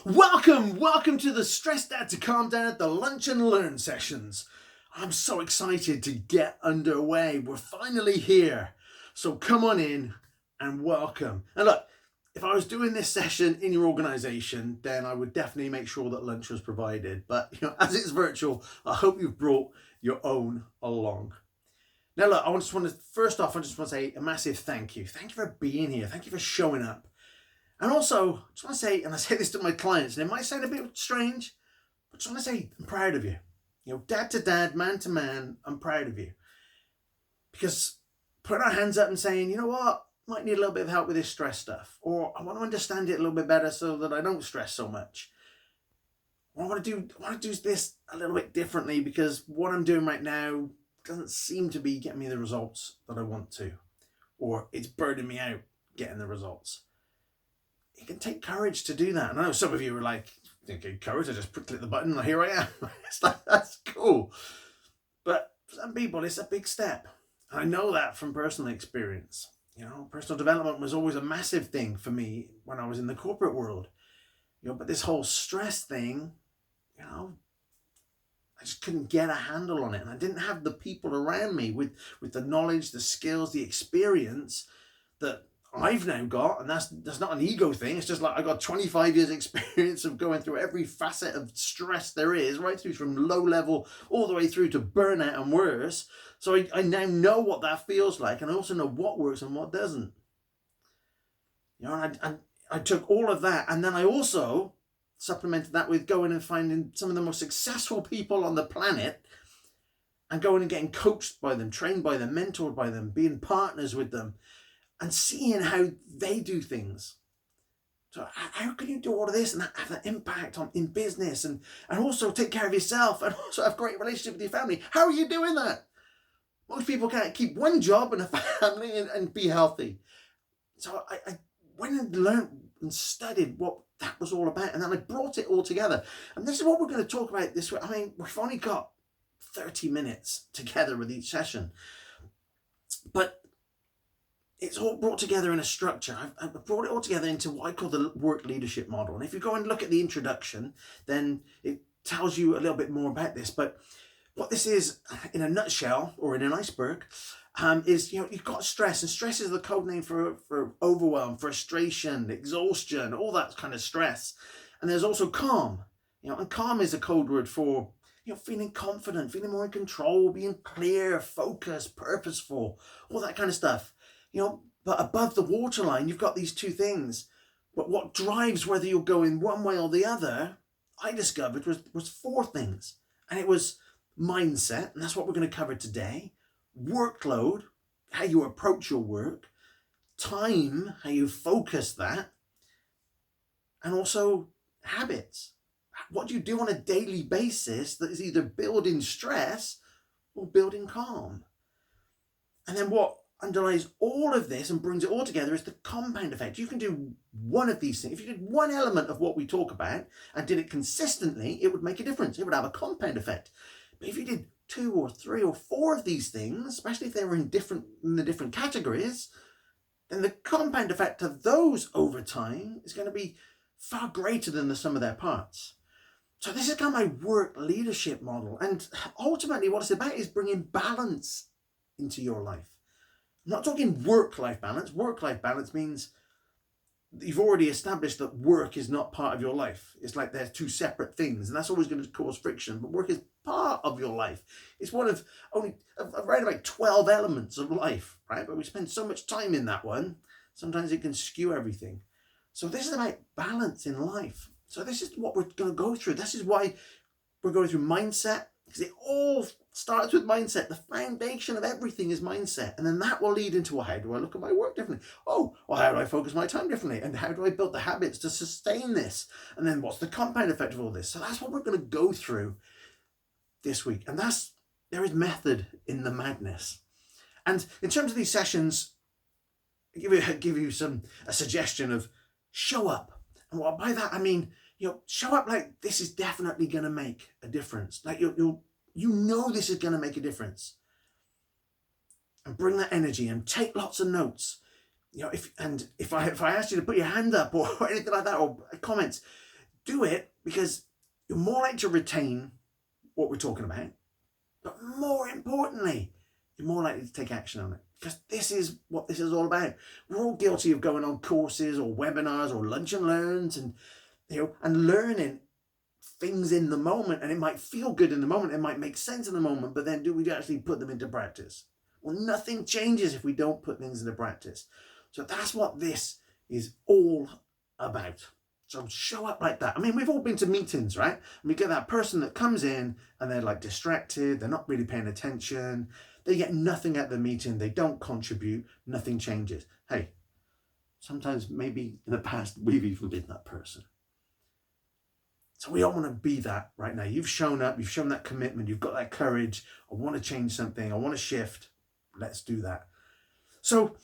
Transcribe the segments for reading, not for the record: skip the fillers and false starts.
Welcome to the Stress Dad to Calm Dad, the Lunch and Learn sessions. I'm so excited to get underway. We're finally here. So come on in and welcome. And look, if I was doing this session in your organization, then I would definitely make sure that lunch was provided. But as it's virtual, I hope you've brought your own along. Now look, I just want to say a massive thank you. Thank you for being here. Thank you for showing up. And also, I just want to say, and I say this to my clients, and it might sound a bit strange, but I just want to say I'm proud of you. Dad to dad, man to man, I'm proud of you. Because putting our hands up and saying, you know what, might need a little bit of help with this stress stuff, or I want to understand it a little bit better so that I don't stress so much. Or I want to do this a little bit differently because what I'm doing right now doesn't seem to be getting me the results that I want to, or it's burning me out getting the results. It can take courage to do that. And I know some of you are like, thinking courage, I just click the button and here I am. It's like, that's cool. But for some people, it's a big step. And I know that from personal experience. Personal development was always a massive thing for me when I was in the corporate world. But this whole stress thing, I just couldn't get a handle on it. And I didn't have the people around me with the knowledge, the skills, the experience that I've now got, and that's not an ego thing. It's just like I got 25 years experience of going through every facet of stress there is, right through from low level all the way through to burnout and worse. So I now know what that feels like, and I also know what works and what doesn't. And I took all of that, and then I also supplemented that with going and finding some of the most successful people on the planet and going and getting coached by them, trained by them, mentored by them, being partners with them, and seeing how they do things. So how can you do all of this and have an impact in business and also take care of yourself and also have a great relationship with your family? How are you doing that? Most people can't keep one job and a family and be healthy. So I went and learned and studied what that was all about, and then I brought it all together. And this is what we're going to talk about this week. I mean, we've only got 30 minutes together with each session, but it's all brought together in a structure. I've brought it all together into what I call the work leadership model. And if you go and look at the introduction, then it tells you a little bit more about this. But what this is, in a nutshell, or in an iceberg, is, you've got stress. And stress is the code name for overwhelm, frustration, exhaustion, all that kind of stress. And there's also calm. And calm is a code word for, feeling confident, feeling more in control, being clear, focused, purposeful, all that kind of stuff. But above the waterline, you've got these two things. But what drives whether you're going one way or the other, I discovered was four things. And it was mindset, and that's what we're going to cover today. Workload, how you approach your work. Time, how you focus that. And also habits. What do you do on a daily basis that is either building stress or building calm? And then what underlies all of this and brings it all together is the compound effect. You can do one of these things. If you did one element of what we talk about and did it consistently, it would make a difference. It would have a compound effect. But if you did 2 or 3 or 4 of these things, especially if they were in the different categories, then the compound effect of those over time is going to be far greater than the sum of their parts. So this is kind of my work leadership model. And ultimately what it's about is bringing balance into your life. I'm not talking work-life balance. Work-life balance means you've already established that work is not part of your life. It's like they're two separate things, and that's always going to cause friction. But work is part of your life. It's one of only around about 12 elements of life, right? But we spend so much time in that one, sometimes it can skew everything. So this is about balance in life. So this is what we're going to go through. This is why we're going through mindset, because it all starts with mindset. The foundation of everything is mindset. And then that will lead into, well, how do I look at my work differently? Oh, well, how do I focus my time differently? And how do I build the habits to sustain this? And then what's the compound effect of all this? So that's what we're going to go through this week. And there is method in the madness. And in terms of these sessions, I give you a suggestion of show up. And what by that I mean, show up like this is definitely going to make a difference. Like this is going to make a difference. And bring that energy and take lots of notes. If I asked you to put your hand up or anything like that or comments, do it because you're more likely to retain what we're talking about, but more importantly, you're more likely to take action on it, because this is what this is all about. We're all guilty of going on courses or webinars or lunch and learns and and learning things in the moment, and it might feel good in the moment, it might make sense in the moment, but then do we actually put them into practice? Well, nothing changes if we don't put things into practice. So that's what this is all about. So show up like that. I mean, we've all been to meetings, right? And we get that person that comes in and they're like distracted, they're not really paying attention, they get nothing at the meeting, they don't contribute, nothing changes. Hey, sometimes maybe in the past we've even been that person. So we all want to be that right now. You've shown up, you've shown that commitment, you've got that courage. I want to change something, I want to shift. Let's do that. So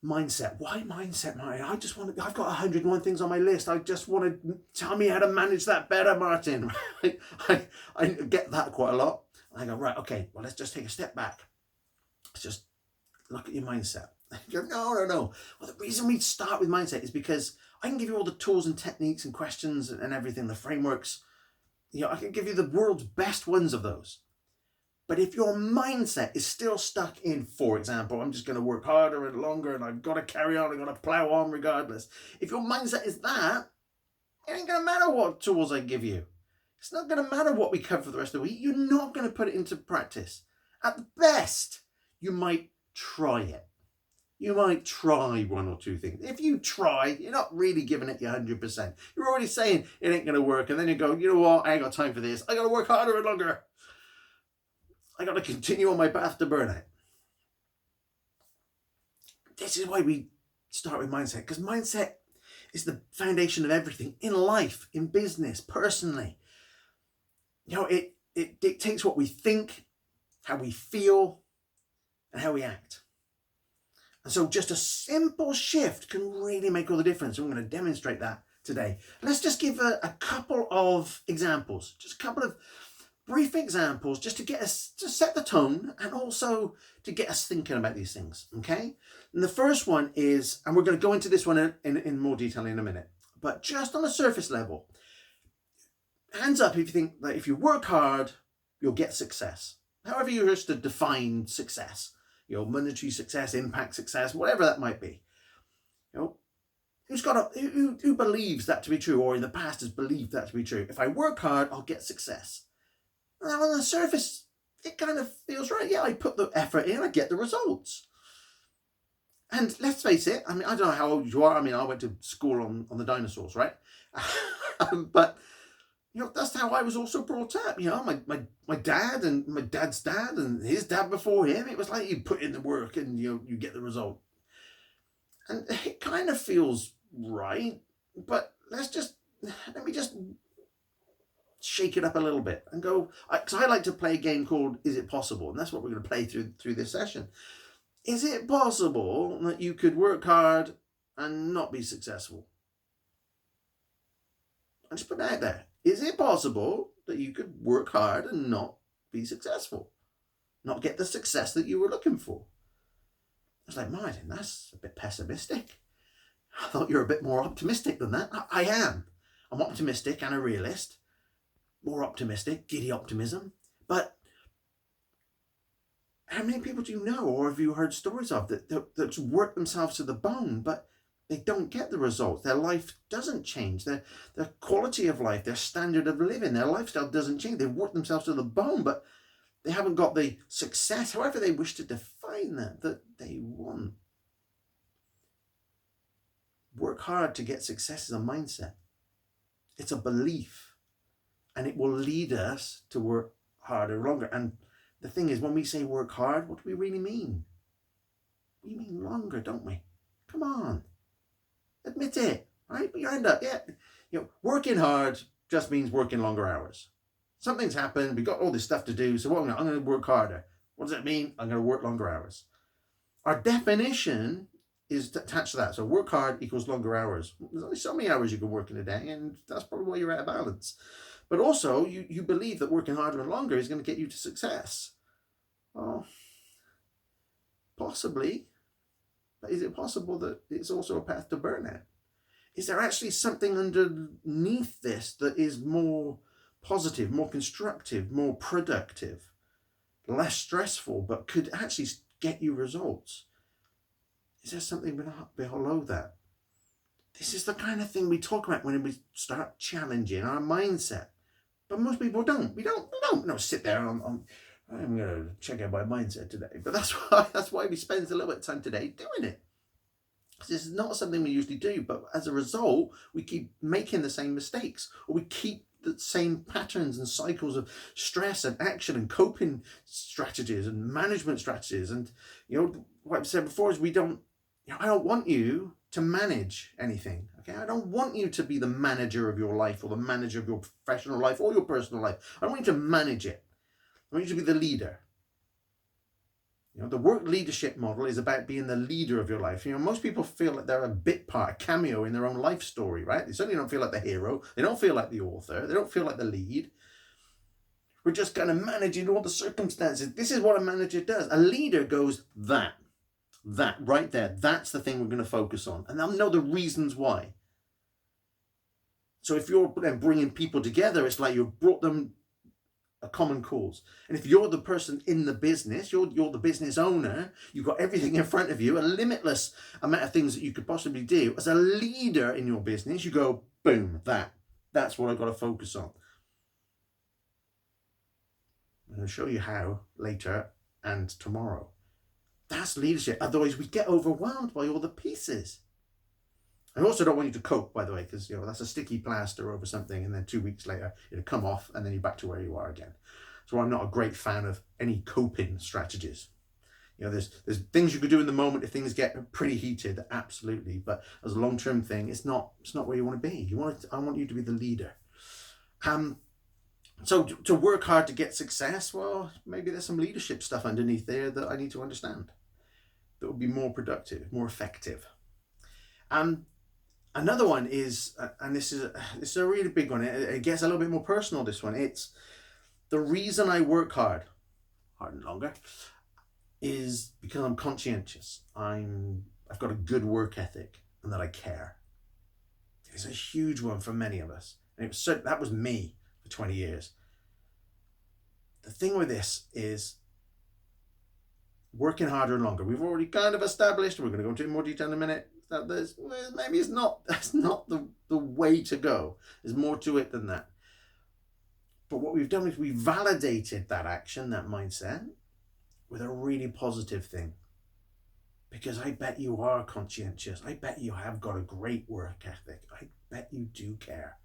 mindset. Why mindset, Martin? I've got 101 things on my list. I just want to tell me how to manage that better, Martin. I get that quite a lot. I go, right, okay, well, let's just take a step back. Let's just look at your mindset. You go, no. Well, the reason we start with mindset is because I can give you all the tools and techniques and questions and everything, the frameworks. I can give you the world's best ones of those. But if your mindset is still stuck in, for example, I'm just going to work harder and longer and I've got to carry on, I've got to plow on regardless. If your mindset is that, it ain't going to matter what tools I give you. It's not going to matter what we cover for the rest of the week. You're not going to put it into practice. At the best, you might try it. You might try one or two things. If you try, you're not really giving it your 100%. You're already saying it ain't going to work. And then you go, you know what? I ain't got time for this. I got to work harder and longer. I got to continue on my path to burnout. This is why we start with mindset, because mindset is the foundation of everything in life, in business, personally. It dictates what we think, how we feel, and how we act. And so just a simple shift can really make all the difference. I'm going to demonstrate that today. Let's just give a couple of examples, just a couple of brief examples, just to get us to set the tone and also to get us thinking about these things, okay? And the first one is, and we're going to go into this one in more detail in a minute, but just on a surface level, hands up if you think that if you work hard, you'll get success. However you wish to define success, monetary success, impact success, whatever that might be. Who believes that to be true, or in the past has believed that to be true? If I work hard, I'll get success. Now, on the surface, it kind of feels right. Yeah, I put the effort in, I get the results. And let's face it, I mean, I don't know how old you are. I mean, I went to school on the dinosaurs, right? But, that's how I was also brought up. My dad and my dad's dad and his dad before him, it was like you put in the work and, you get the result. And it kind of feels right, but let me just shake it up a little bit and go, because I like to play a game called Is It Possible? And that's what we're going to play through this session. Is it possible that you could work hard and not be successful? I just put that out there. Is it possible that you could work hard and not be successful? Not get the success that you were looking for? I was like, Martin, that's a bit pessimistic. I thought you were a bit more optimistic than that. I am. I'm optimistic and a realist. More optimistic, giddy optimism. But how many people do you know or have you heard stories of that work themselves to the bone, but they don't get the results? Their life doesn't change. Their quality of life, their standard of living, their lifestyle doesn't change. They've worked themselves to the bone, but they haven't got the success, however they wish to define that they want. Work hard to get success is a mindset. It's a belief. And it will lead us to work harder, longer. And the thing is, when we say work hard, what do we really mean? We mean longer, don't we? Come on. Admit it, right? Put your hand up. Yeah. Working hard just means working longer hours. Something's happened. We've got all this stuff to do. So I'm going to work harder. What does that mean? I'm going to work longer hours. Our definition is attached to that. So work hard equals longer hours. There's only so many hours you can work in a day, and that's probably why you're out of balance. But also, you believe that working harder and longer is going to get you to success. Well, possibly. But is it possible that it's also a path to burnout? is there actually something underneath this that is more positive, more constructive, more productive, less stressful, but could actually get you results? Is there something below that? This is the kind of thing we talk about when we start challenging our mindset. But most people don't. We don't sit there I'm going to check out my mindset today. But that's why we spend a little bit of time today doing it. This is not something we usually do, but as a result, we keep making the same mistakes, or we keep the same patterns and cycles of stress and action and coping strategies and management strategies. And, what I've said before is I don't want you to manage anything. Okay, I don't want you to be the manager of your life or the manager of your professional life or your personal life. I don't want you to manage it. I want you to be the leader. The work leadership model is about being the leader of your life. Most people feel like they're a bit part, a cameo in their own life story, right? They certainly don't feel like the hero. They don't feel like the author. They don't feel like the lead. We're just kind of managing all the circumstances. This is what a manager does. A leader goes, that right there, that's the thing we're going to focus on. And they'll know the reasons why. So if you're then bringing people together, it's like you've brought them a common cause. And if you're the person in the business, you're the business owner, you've got everything in front of you, a limitless amount of things that you could possibly do. As a leader in your business, you go, boom, that's what I've got to focus on. I'm going to show you how later and tomorrow. That's leadership. Otherwise, we get overwhelmed by all the pieces. I also don't want you to cope, by the way, because that's a sticky plaster over something, and then 2 weeks later it'll come off, and then you're back to where you are again. So I'm not a great fan of any coping strategies. There's things you could do in the moment if things get pretty heated, absolutely. But as a long-term thing, it's not where you want to be. I want you to be the leader. So to work hard to get success, well, maybe there's some leadership stuff underneath there that I need to understand that would be more productive, more effective. Another one is, and this is a really big one. It gets a little bit more personal, this one. It's the reason I work hard and longer, is because I'm conscientious. I've got a good work ethic, and that I care. It's a huge one for many of us. And that was me for 20 years. The thing with this is working harder and longer. We've already kind of established, we're going to go into more detail in a minute, that that's not the way to go. There's more to it than that. But what we've done is we validated that action, that mindset, with a really positive thing. Because I bet you are conscientious. I bet you have got a great work ethic. I bet you do care.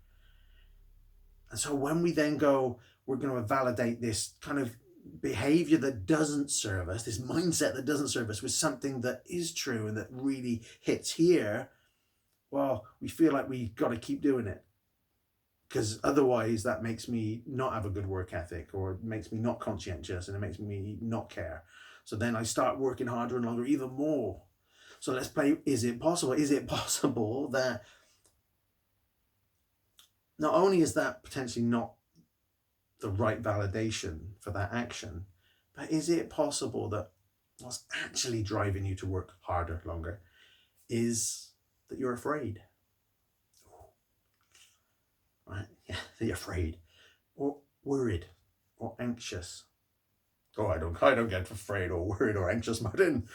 And so when we then go, we're going to validate this kind of behavior that doesn't serve us, this mindset that doesn't serve us, with something that is true and that really hits here, well, we feel like we've got to keep doing it. Because otherwise that makes me not have a good work ethic, or it makes me not conscientious, and it makes me not care. So then I start working harder and longer even more. So let's play, is it possible? Is it possible that not only is that potentially not the right validation for that action, but is it possible that what's actually driving you to work harder, longer, is that you're afraid? Right? Yeah, you're afraid, or worried, or anxious. Oh, I don't get afraid or worried or anxious, Martin.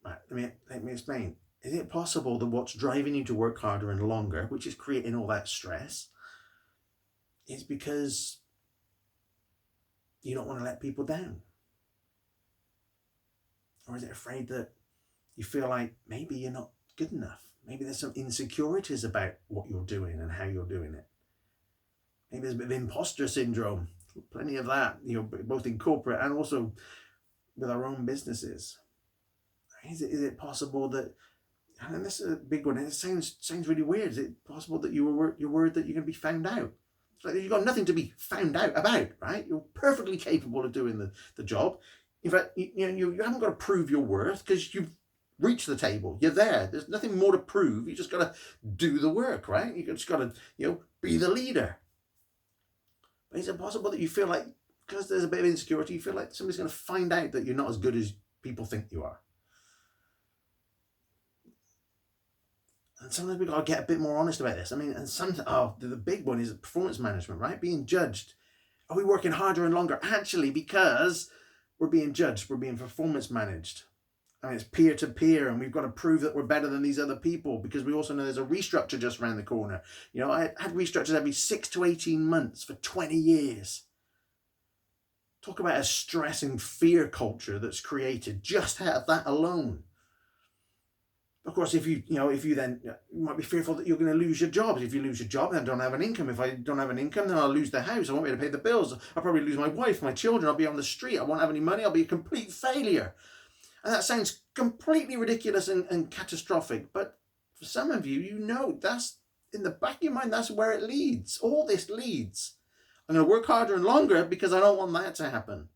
Right, let me explain. Is it possible that what's driving you to work harder and longer, which is creating all that stress, is because you don't want to let people down? Or is it afraid that you feel like maybe you're not good enough? Maybe there's some insecurities about what you're doing and how you're doing it. Maybe there's a bit of imposter syndrome. Plenty of that, both in corporate and also with our own businesses. Is it possible that, and this is a big one, it sounds really weird, is it possible that you're worried that you're going to be found out? It's like you've got nothing to be found out about, right? You're perfectly capable of doing the job. In fact, you haven't got to prove your worth, because you've reached the table. You're there. There's nothing more to prove. You just got to do the work, right? You just got to, be the leader. But is it possible that you feel like, because there's a bit of insecurity, you feel like somebody's going to find out that you're not as good as people think you are? And sometimes we've got to get a bit more honest about this. I mean, and sometimes, the big one is performance management, right? Being judged. Are we working harder and longer? Actually, because we're being judged, we're being performance managed. And it's peer to peer, and we've got to prove that we're better than these other people, because we also know there's a restructure just around the corner. You know, I had restructures every 6 to 18 months for 20 years. Talk about a stress and fear culture that's created just out of that alone. Of course, if you then, you might be fearful that you're going to lose your job. If you lose your job, then I don't have an income. If I don't have an income, then I'll lose the house. I won't be able to pay the bills. I'll probably lose my wife, my children. I'll be on the street. I won't have any money. I'll be a complete failure. And that sounds completely ridiculous and catastrophic. But for some of you, you know, that's in the back of your mind, that's where it leads. All this leads. I'm going to work harder and longer because I don't want that to happen.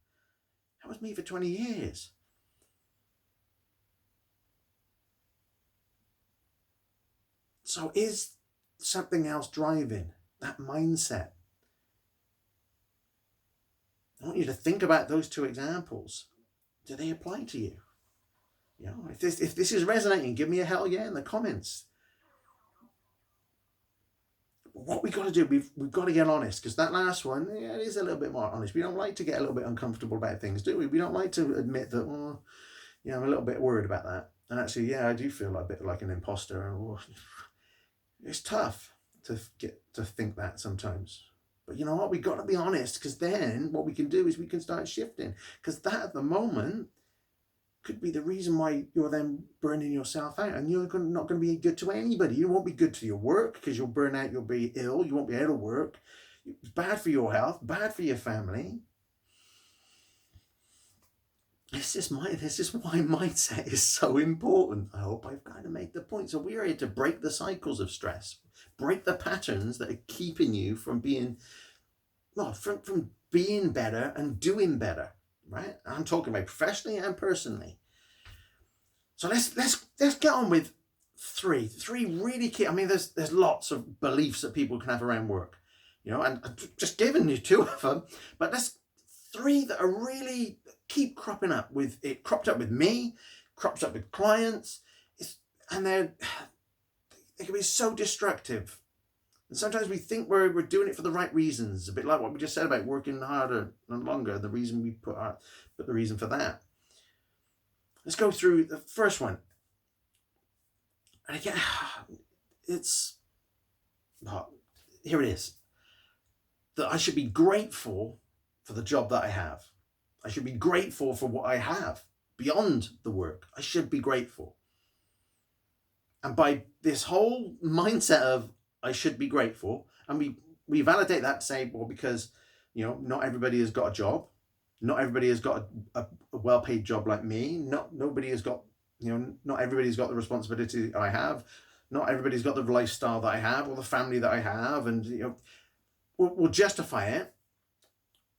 That was me for 20 years. So is something else driving that mindset? I want you to think about those two examples. Do they apply to you? You know, if this is resonating, give me a hell yeah in the comments. What we got to do, we've got to get honest, because that last one, it is a little bit more honest. We don't like to get a little bit uncomfortable about things, do we? We don't like to admit that, I'm a little bit worried about that. And actually, I do feel a bit like an imposter. It's tough to get to think that sometimes. But you know what? We've got to be honest, because then what we can do is we can start shifting. Because that at the moment could be the reason why you're then burning yourself out, and you're not going to be good to anybody. You won't be good to your work because you'll burn out, you'll be ill, you won't be able to work. It's bad for your health, bad for your family. This is why mindset is so important. I hope I've kind of made the point. So we're here to break the cycles of stress, break the patterns that are keeping you from being, from being better and doing better, right? I'm talking about professionally and personally. So let's get on with three really key. I mean, there's lots of beliefs that people can have around work, and I'm just giving you 2 of them, but let's 3 that are really keep cropping up with it. Cropped up with me, crops up with clients, and they can be so destructive. And sometimes we think we're doing it for the right reasons. A bit like what we just said about working harder and longer. The reason we put the reason for that. Let's go through the first one. And again, here it is. That I should be grateful for the job that I have. I should be grateful for what I have beyond the work. I should be grateful. And by this whole mindset of I should be grateful, and we validate that to say, well, because not everybody has got a job, not everybody has got a well-paid job like me, not everybody's got the responsibility that I have, not everybody's got the lifestyle that I have or the family that I have, and we'll justify it.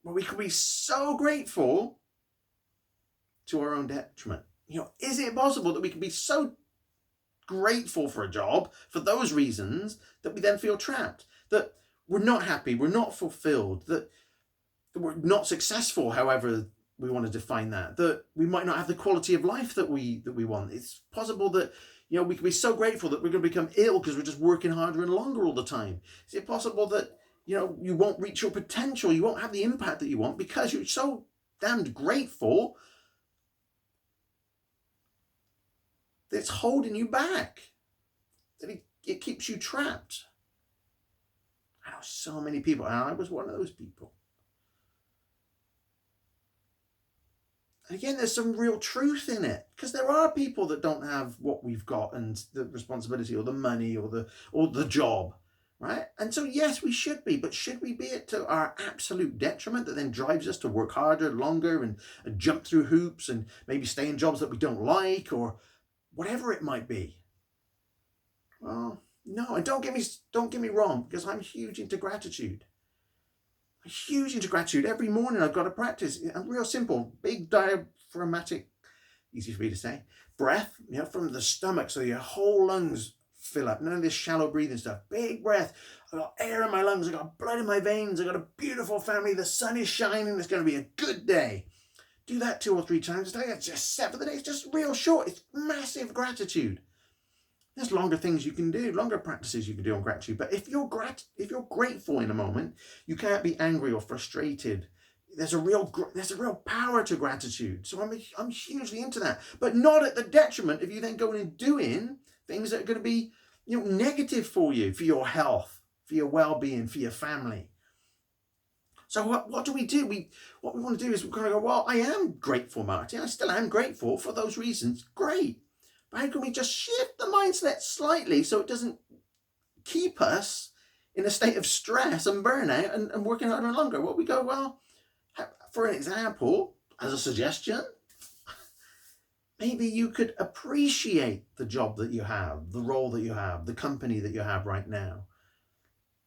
But we can be so grateful to our own detriment. Is it possible that we can be so grateful for a job for those reasons that we then feel trapped, that we're not happy, we're not fulfilled, that we're not successful, however we want to define that we might not have the quality of life that we want? It's possible that we can be so grateful that we're going to become ill because we're just working harder and longer all the time. Is it possible that you won't reach your potential, you won't have the impact that you want because you're so damned grateful that it's holding you back, that it keeps you trapped? I know so many people, and I was one of those people. And again, there's some real truth in it, because there are people that don't have what we've got, and the responsibility or the money or the job. Right? And so, yes, we should be, but should we be it to our absolute detriment that then drives us to work harder, longer, and jump through hoops and maybe stay in jobs that we don't like, or whatever it might be? Well, no, and don't get me wrong, because I'm huge into gratitude. I'm huge into gratitude. Every morning I've got to practice. I'm real simple, big diaphragmatic, easy for me to say, breath, from the stomach, so your whole lungs fill up. None of this shallow breathing stuff. Big breath. I got air in my lungs. I got blood in my veins. I got a beautiful family. The sun is shining. It's going to be a good day. Do that 2 or 3 times a day. It's just set for the day. It's just real short. It's massive gratitude. There's longer things you can do, longer practices you can do on gratitude. But if you're grateful in a moment, you can't be angry or frustrated. There's a real power to gratitude. So I'm hugely into that, but not at the detriment of you then going and doing things that are going to be negative for you, for your health, for your well-being, for your family. So what do? What we want to do is we're going to go, well, I am grateful, Marty. I still am grateful for those reasons. Great. But how can we just shift the mindset slightly so it doesn't keep us in a state of stress and burnout and working harder and longer? Well, we go, well, for an example, as a suggestion, maybe you could appreciate the job that you have, the role that you have, the company that you have right now.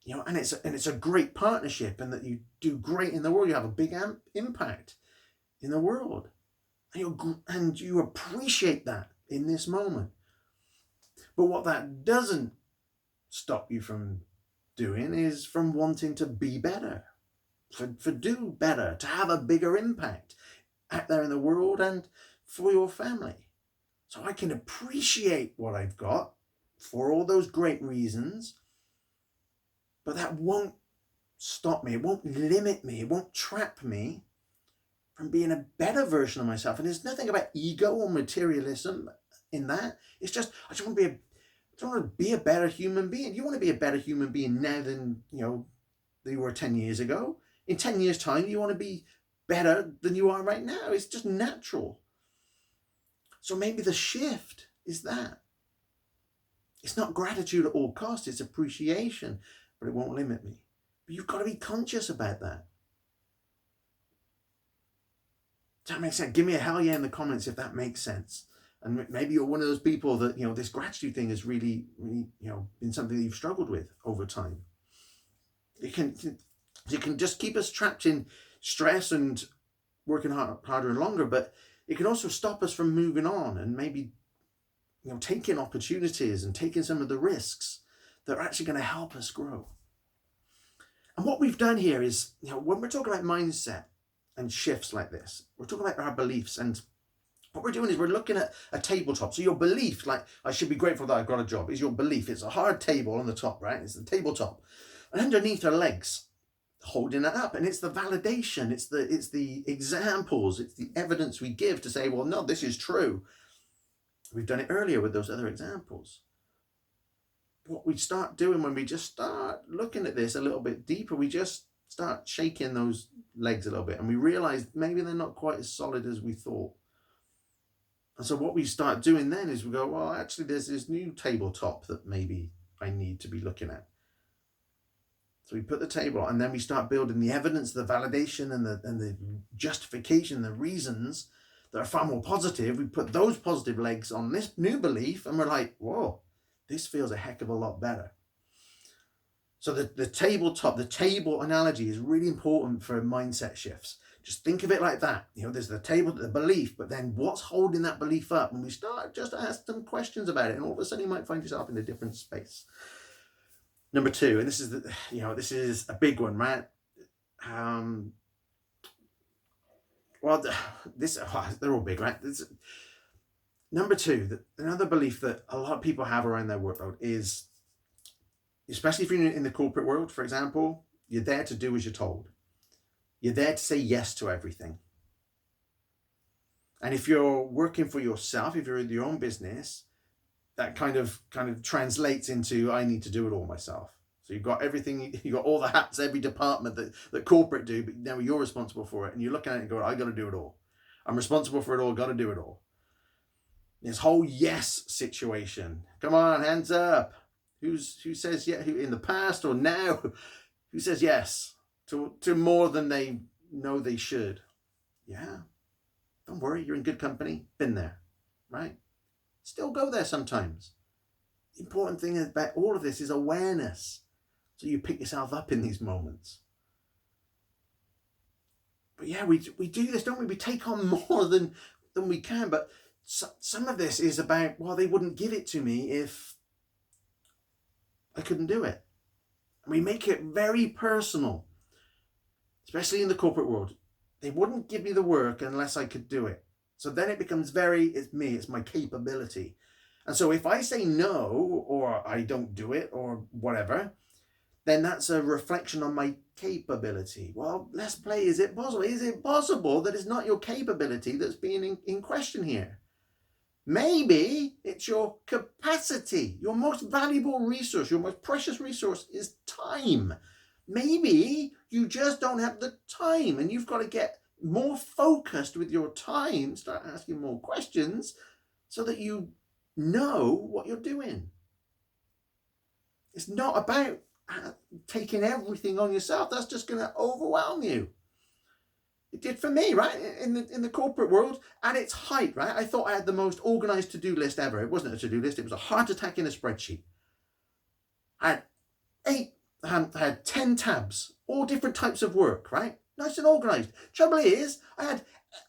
And it's a great partnership, and that you do great in the world. You have a big impact in the world, and you appreciate that in this moment. But what that doesn't stop you from doing is from wanting to be better, for do better, to have a bigger impact out there in the world and for your family. So I can appreciate what I've got for all those great reasons, but that won't stop me. It won't limit me. It won't trap me from being a better version of myself. And there's nothing about ego or materialism in that. It's just, I just want to be a better human being. You want to be a better human being now than you were 10 years ago. In 10 years' time, you want to be better than you are right now. It's just natural. So maybe the shift is that. It's not gratitude at all costs. It's appreciation, but it won't limit me. But you've got to be conscious about that. Does that make sense? Give me a hell yeah in the comments if that makes sense. And maybe you're one of those people that, this gratitude thing has really, been something that you've struggled with over time. It can just keep us trapped in stress and working harder and longer, but it can also stop us from moving on and maybe, taking opportunities and taking some of the risks that are actually going to help us grow. And what we've done here is, when we're talking about mindset and shifts like this, we're talking about our beliefs, and what we're doing is we're looking at a tabletop. So your belief, like I should be grateful that I've got a job, is your belief. It's a hard table on the top, right? It's the tabletop. And underneath are legs holding that up. And it's the validation, it's the examples, it's the evidence we give to say, well, no, this is true. We've done it earlier with those other examples. What we start doing when we just start looking at this a little bit deeper, we just start shaking those legs a little bit, and we realize maybe they're not quite as solid as we thought. And so what we start doing then is we go, well, actually, there's this new tabletop that maybe I need to be looking at. So we put the table on, and then we start building the evidence, the validation, and the justification, the reasons that are far more positive. We put those positive legs on this new belief, and we're like, whoa, this feels a heck of a lot better. So the tabletop, the table analogy is really important for mindset shifts. Just think of it like that. There's the table, the belief, but then what's holding that belief up? And we start just to ask some questions about it, and all of a sudden you might find yourself in a different space. Number 2, and this is a big one, right? They're all big, right? Number 2, another belief that a lot of people have around their workload is, especially if you're in the corporate world, for example, you're there to do as you're told. You're there to say yes to everything. And if you're working for yourself, if you're in your own business, that kind of translates into, I need to do it all myself. So you've got everything, you've got all the hats, every department that corporate do, but now you're responsible for it. And you're looking at it and going, I got to do it all. I'm responsible for it all, got to do it all. This whole yes situation. Come on, hands up. Who says yeah? Who in the past or now? Who says yes to more than they know they should? Yeah. Don't worry, you're in good company. Been there, right? Still go there sometimes. The important thing about all of this is awareness. So you pick yourself up in these moments. But yeah, we do this, don't we? We take on more than we can. But some of this is about, well, they wouldn't give it to me if I couldn't do it. And we make it very personal, especially in the corporate world. They wouldn't give me the work unless I could do it. So then it becomes it's me, it's my capability. And so if I say no, or I don't do it, or whatever, then that's a reflection on my capability. Well, let's play. Is it possible? Is it possible that it's not your capability that's being in question here? Maybe it's your capacity. Your most valuable resource, your most precious resource is time. Maybe you just don't have the time, and you've got to get more focused with your time, start asking more questions so that you know what you're doing. It's not about taking everything on yourself. That's just going to overwhelm you. It did for me, right? In the corporate world, at its height, right? I thought I had the most organized to-do list ever. It wasn't a to-do list. It was a heart attack in a spreadsheet. I had 10 tabs, all different types of work, right? Nice and organized. Trouble is, I had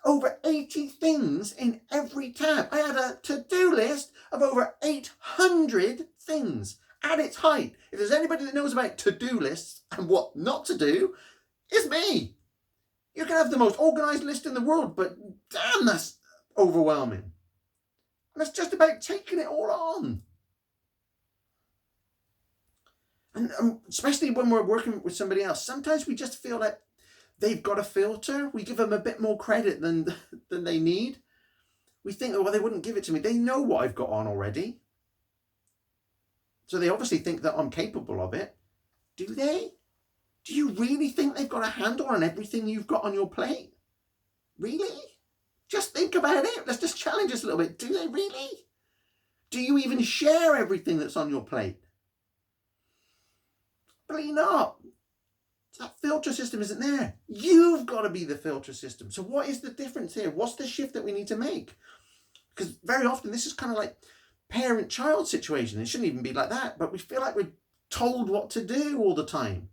over 80 things in every tab. I had a to-do list of over 800 things at its height. If there's anybody that knows about to-do lists and what not to do, it's me. You can have the most organized list in the world, but damn, that's overwhelming. And it's just about taking it all on. And especially when we're working with somebody else, sometimes we just feel like they've got a filter. We give them a bit more credit than they need. We think, oh, well, they wouldn't give it to me. They know what I've got on already. So they obviously think that I'm capable of it. Do they? Do you really think they've got a handle on everything you've got on your plate? Really? Just think about it. Let's just challenge us a little bit. Do they really? Do you even share everything that's on your plate? Probably not. That filter system isn't there. You've got to be the filter system. So what is the difference here? What's the shift that we need to make? Because very often this is kind of like parent-child situation. It shouldn't even be like that, but we feel like we're told what to do all the time.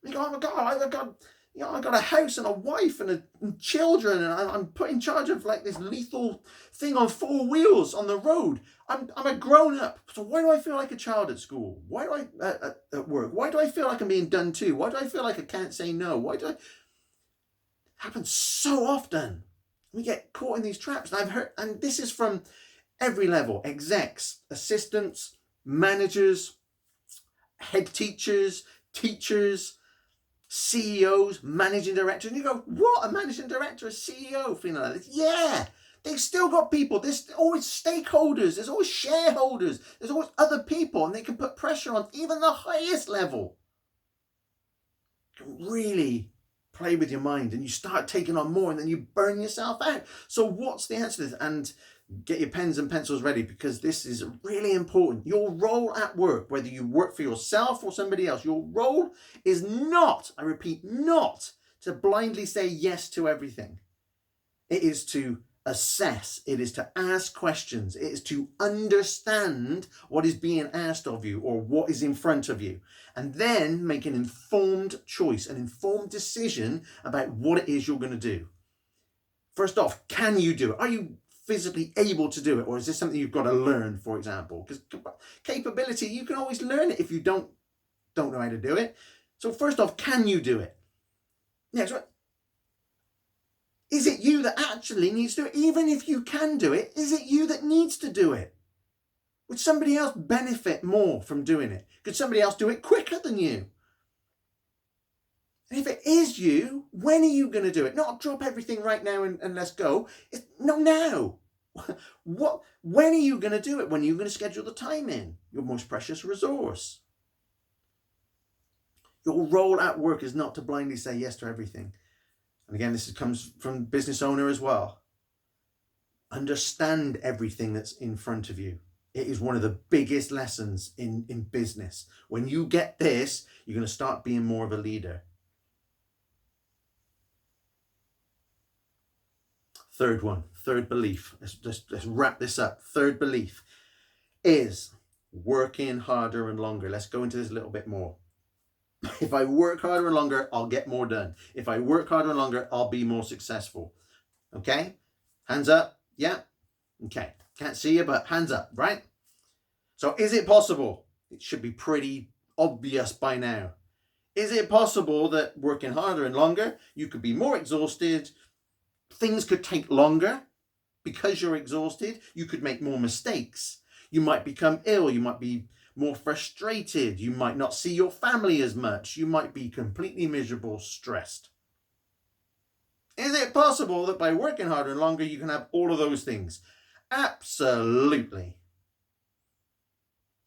We go, oh my God, I've got a house and a wife and children, and I'm put in charge of like this lethal thing on 4 wheels on the road. I'm a grown up. So why do I feel like a child at school? Why do I at work? Why do I feel like I'm being done to? Why do I feel like I can't say no? Why do I? It happens so often. We get caught in these traps. And I've heard, and this is from every level: execs, assistants, managers, head teachers, teachers, CEOs, managing directors. And you go, what? A managing director, a CEO feeling like this? Yeah, they've still got people. There's always stakeholders. There's always shareholders. There's always other people, and they can put pressure on even the highest level. You can really play with your mind, and you start taking on more, and then you burn yourself out. So what's the answer to this? And get your pens and pencils ready, because this is really important. Your role at work, whether you work for yourself or somebody else, your role is not, I repeat, not to blindly say yes to everything. It is to assess. It is to ask questions. It is to understand what is being asked of you or what is in front of you, and then make an informed choice, an informed decision about what it is you're going to do. First off, can you do it? Are you physically able to do it, or is this something you've got to learn, for example? Because capability, you can always learn it if you don't know how to do it. So first off, can you do it? Next, right? Is it you that actually needs to do it? Even if you can do it, is it you that needs to do it? Would somebody else benefit more from doing it? Could somebody else do it quicker than you? And if it is you, when are you going to do it? Not drop everything right now and let's go. No, now. When are you going to do it? When are you going to schedule the time in? Your most precious resource. Your role at work is not to blindly say yes to everything. And again, this comes from business owner as well. Understand everything that's in front of you. It is one of the biggest lessons in business. When you get this, you're going to start being more of a leader. Third one, third belief. Let's wrap this up. Third belief is working harder and longer. Let's go into this a little bit more. If I work harder and longer, I'll get more done. If I work harder and longer, I'll be more successful. Okay? Hands up. Yeah? Okay. Can't see you, but hands up, right? So is it possible? It should be pretty obvious by now. Is it possible that working harder and longer, you could be more exhausted? Things could take longer because you're exhausted. You could make more mistakes. You might become ill. You might be more frustrated. You might not see your family as much. You might be completely miserable, stressed. Is it possible that by working harder and longer, you can have all of those things? Absolutely.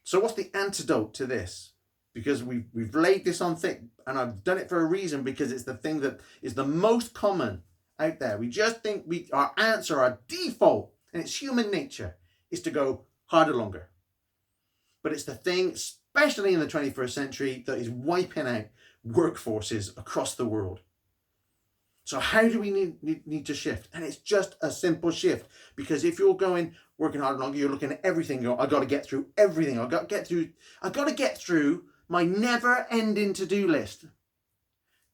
So what's the antidote to this? Because we've laid this on thick, and I've done it for a reason, because it's the thing that is the most common out there. We just think our answer, our default, and it's human nature, is to go harder, longer. But it's the thing, especially in the 21st century, that is wiping out workforces across the world. So how do we need to shift? And it's just a simple shift, because if you're working hard and longer, you're looking at everything. I've got to get through everything. I've got to get through my never-ending to-do list.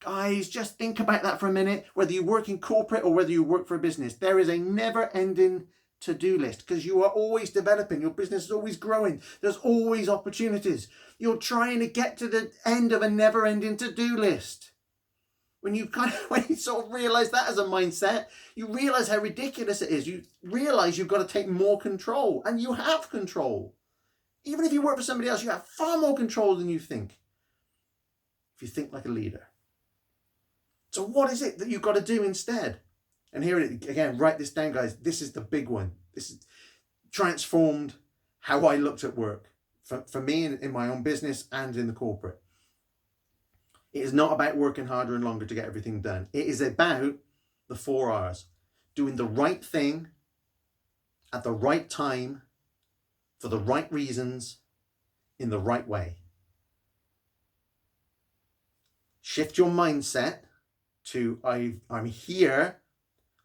Guys, just think about that for a minute. Whether you work in corporate or whether you work for a business, there is a never-ending to-do list, because you are always developing. Your business is always growing. There's always opportunities. You're trying to get to the end of a never-ending to-do list. When you sort of realize that as a mindset, you realize how ridiculous it is. You realize you've got to take more control, and you have control. Even if you work for somebody else, you have far more control than you think, if you think like a leader. So what is it that you've got to do instead? And here it again, write this down, guys. This is the big one. This is transformed how I looked at work for me in my own business and in the corporate. It is not about working harder and longer to get everything done. It is about the 4 R's. Doing the right thing at the right time, for the right reasons, in the right way. Shift your mindset to I'm here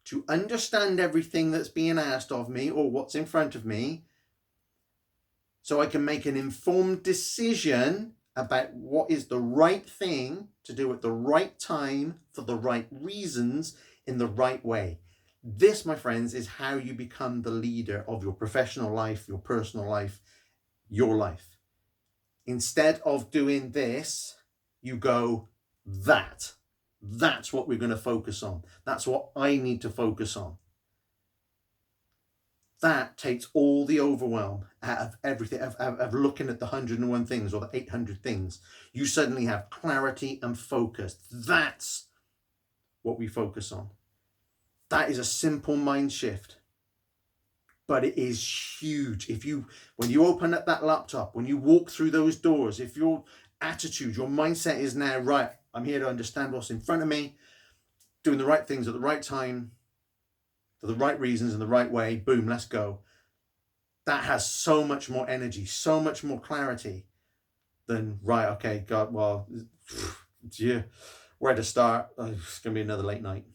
to understand everything that's being asked of me or what's in front of me, so I can make an informed decision about what is the right thing to do at the right time, for the right reasons, in the right way. This, my friends, is how you become the leader of your professional life, your personal life, your life. Instead of doing this, you go, that's what we're going to focus on. That's what I need to focus on. That takes all the overwhelm out of everything, of looking at the 101 things or the 800 things. You suddenly have clarity and focus. That's what we focus on. That is a simple mind shift, but it is huge. When you open up that laptop, when you walk through those doors, if your attitude, your mindset is now, right, I'm here to understand what's in front of me, doing the right things at the right time, for the right reasons in the right way, boom, let's go. That has so much more energy, so much more clarity than, right, okay, God, well, yeah, where to start? It's going to be another late night.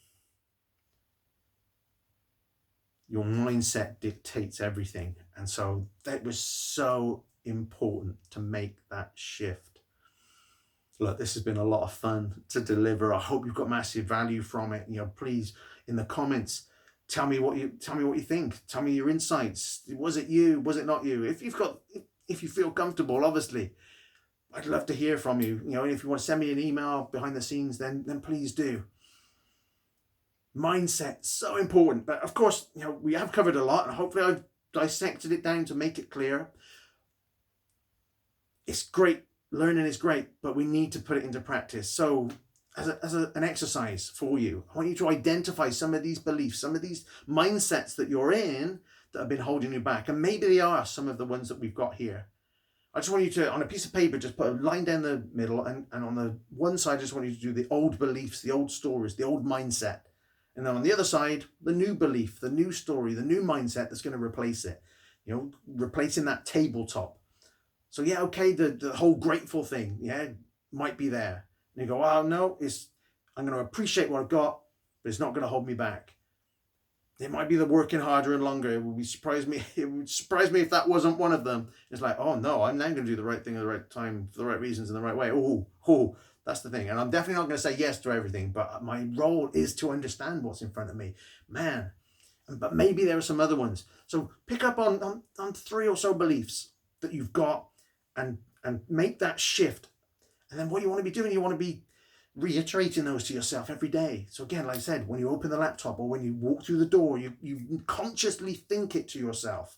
Your mindset dictates everything. And so that was so important to make that shift. Look, this has been a lot of fun to deliver. I hope you've got massive value from it. Please, in the comments, tell me what you think. Tell me your insights. Was it you? Was it not you? If you feel comfortable, obviously, I'd love to hear from you. And if you want to send me an email behind the scenes, then please do. Mindset, so important. But of course, we have covered a lot, and hopefully I've dissected it down to make it clear. It's great. Learning is great, but we need to put it into practice. So as an exercise for you, I want you to identify some of these beliefs, some of these mindsets that you're in that have been holding you back. And maybe they are some of the ones that we've got here. I just want you to, on a piece of paper, just put a line down the middle, and on the one side, I just want you to do the old beliefs, the old stories, the old mindset. And then on the other side, the new belief, the new story, the new mindset that's going to replace it. Replacing that tabletop. So yeah, okay, the whole grateful thing, might be there. And you go, oh no, I'm going to appreciate what I've got, but it's not going to hold me back. It might be the working harder and longer. It would surprise me if that wasn't one of them. It's like, oh no, I'm now going to do the right thing at the right time, for the right reasons, in the right way. Oh, that's the thing. And I'm definitely not going to say yes to everything, but my role is to understand what's in front of me. Man, but maybe there are some other ones. So pick up on 3 or so beliefs that you've got, and make that shift. And then what you want to be doing, you want to be reiterating those to yourself every day. So again, like I said, when you open the laptop or when you walk through the door, you consciously think it to yourself.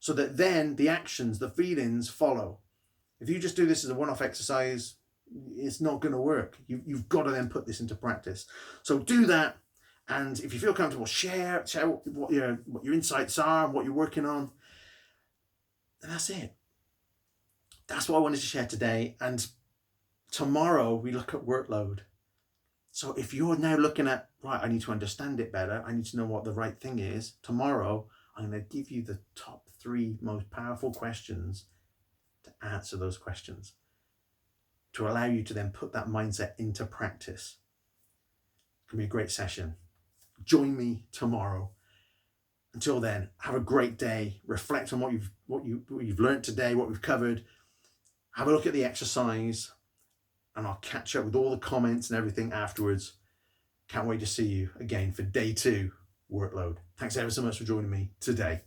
so that then the actions, the feelings follow. If you just do this as a one-off exercise, it's not going to work. You've got to then put this into practice. So do that. And if you feel comfortable, share what your insights are, what you're working on. And that's it. That's what I wanted to share today. And tomorrow we look at workload. So if you're now looking at, right, I need to understand it better, I need to know what the right thing is, tomorrow I'm going to give you the top 3 most powerful questions to answer those questions, to allow you to then put that mindset into practice. It can be a great session. Join me tomorrow. Until then, have a great day. Reflect on what you've learned today, what we've covered. Have a look at the exercise, and I'll catch up with all the comments and everything afterwards. Can't wait to see you again for day 2 workload. Thanks ever so much for joining me today.